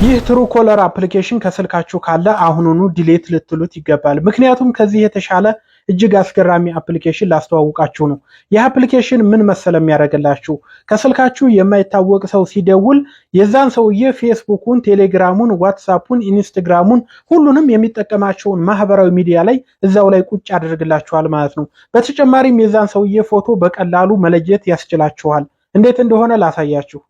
ይህ ትሩኮለር አፕሊኬሽን ከስልካችሁ ካለ አሁኑኑ ዲሌት ልትሉት ይገባል። ምክንያቱም ከዚህ የተሻለ እጅግ አስገራሚ አፕሊኬሽን ላስተዋውቃችሁ ነው። ይህ አፕሊኬሽን ምን መሰለ የሚያደርግላችሁ ከስልካችሁ የማይታወቅ ሰው ሲደውል የዛን ሰውዬ ፌስቡኩን፣ ቴሌግራሙን፣ ዋትሳፑን፣ ኢንስታግራሙን ሁሉንም የሚጠቀማቸውን ማህበራዊ ሚዲያ ላይ እዛው ላይ ቁጭ ያደርግላችኋል ማለት ነው። በተጨማሪም የዛን ሰውዬ ፎቶ በቀላሉ መለየት ያስችላችኋል። እንዴት እንደሆነ ላሳያችሁ።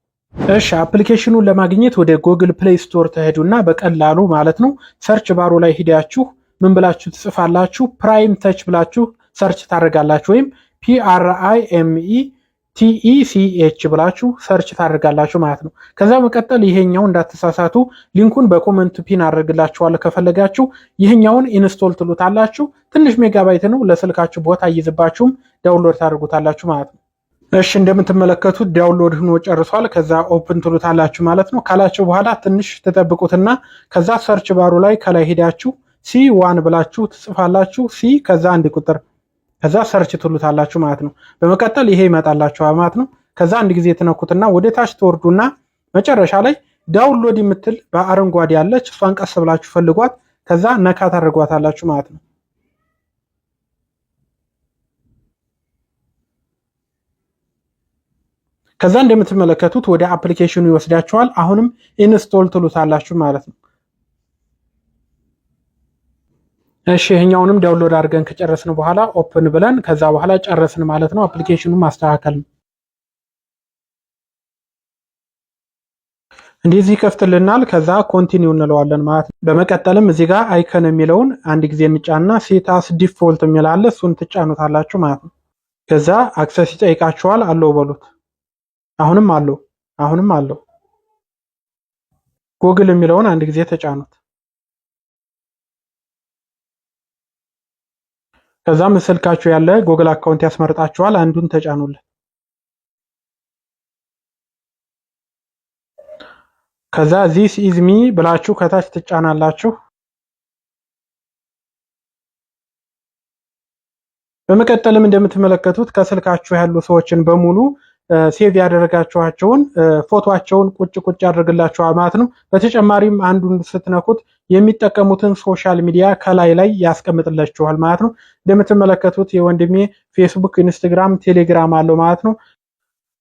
እሺ አፕሊኬሽኑን ለማግኘት ወደ ጉግል ፕሌይ ስቶር ተሄዱና በቀላሉ ማለት ነው ሰርች ባሩ ላይ ሂዳችሁ ምን ብላችሁ ትጽፋላችሁ? ፕራይም ተች ብላችሁ ሰርች ታደርጋላችሁ። ወይም PRIMETECH ብላችሁ ሰርች ታደርጋላችሁ ማለት ነው። ከዛ መቀጠል ይሄኛው እንዳትሳሳቱ ሊንኩን በኮመንት ፒን አድርግላችኋለሁ ከፈለጋችሁ ይሄኛውን ኢንስቶል ትሉታላችሁ። ትንሽ ሜጋባይት ነው፣ ለስልካችሁ ቦታ ይይዝባችሁም ዳውንሎድ ታደርጉታላችሁ ማለት ነው። እሺ እንደምትመለከቱት ዳውንሎድ ሆኖ ጨርሷል። ከዛ ኦፕን ትሉታላችሁ ማለት ነው። ካላችሁ በኋላ ትንሽ ተጠብቁትና ከዛ ሰርች ባሩ ላይ ከላይ ሄዳችሁ C1 ብላችሁ ትጽፋላችሁ። ሲ ከዛ አንድ ቁጥር ከዛ ሰርች ትሉታላችሁ ማለት ነው። በመቀጠል ይሄ ይመጣላችኋል ማለት ነው። ከዛ አንድ ጊዜ ትነኩትና ወደ ታች ትወርዱና መጨረሻ ላይ ዳውንሎድ የምትል በአረንጓዴ ያለች እሷን ቀስ ብላችሁ ፈልጓት። ከዛ ነካ ታደርጓታላችሁ ማለት ነው። ከዛ እንደምትመለከቱት ወደ አፕሊኬሽኑ ይወስዳችኋል። አሁንም ኢንስቶል ትሉታላችሁ ማለት ነው። እሺ ይሄኛውንም ዳውንሎድ አድርገን ከጨረስን በኋላ ኦፕን ብለን ከዛ በኋላ ጨረስን ማለት ነው። አፕሊኬሽኑን ማስተካከል ነው። እንደዚህ ይከፍትልናል። ከዛ ኮንቲኒው እንለዋለን ማለት ነው። በመቀጠልም እዚህ ጋር አይከን የሚለውን አንድ ጊዜ እንጫና ሴታስ ዲፎልት የሚላለ እሱን ትጫኑታላችሁ ማለት ነው። ከዛ አክሰስ ይጠይቃችኋል። አለው በሉት። አሁንም አለው። ጉግል የሚለውን አንድ ጊዜ ተጫኑት። ከዛም ስልካችሁ ያለ ጉግል አካውንት ያስመርጣችኋል። አንዱን ተጫኑለት። ከዛ ዚስ ኢዝ ሚ ብላችሁ ከታች ትጫናላችሁ። በመቀጠልም እንደምትመለከቱት ከስልካችሁ ያሉ ሰዎችን በሙሉ ሴቭ ያደረጋችኋቸውን ፎቶአቸውን ቁጭ ያደርግላችኋል ማለት ነው። በተጨማሪም አንዱን ስትነኩት የሚጠቀሙትን ሶሻል ሚዲያ ከላይ ላይ ያስቀምጥላችኋል ማለት ነው። እንደምትመለከቱት የወንድሜ ፌስቡክ፣ ኢንስታግራም፣ ቴሌግራም አለው ማለት ነው።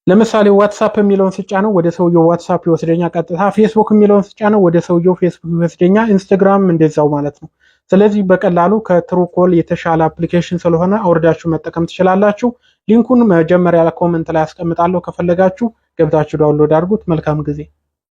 ለምሳሌ ዋትሳፕ የሚለውን ስጫነው ወደ ሰውየው ዋትሳፕ ይወስደኛ ቀጥታ። ፌስቡክ የሚለውን ስጫነው ወደ ሰውየው ፌስቡክ ይወስደኛ፣ ኢንስታግራም እንደዛው ማለት ነው። ስለዚህ በቀላሉ ከትሩኮል የተሻለ አፕሊኬሽን ስለሆነ አውርዳችሁ መጠቀም ትችላላችሁ። ሊንኩን መጀመሪያ ኮሜንት ላይ አስቀምጣለሁ። ከፈለጋችሁ ገብታችሁ ዳውንሎድ አድርጉት። መልካም ጊዜ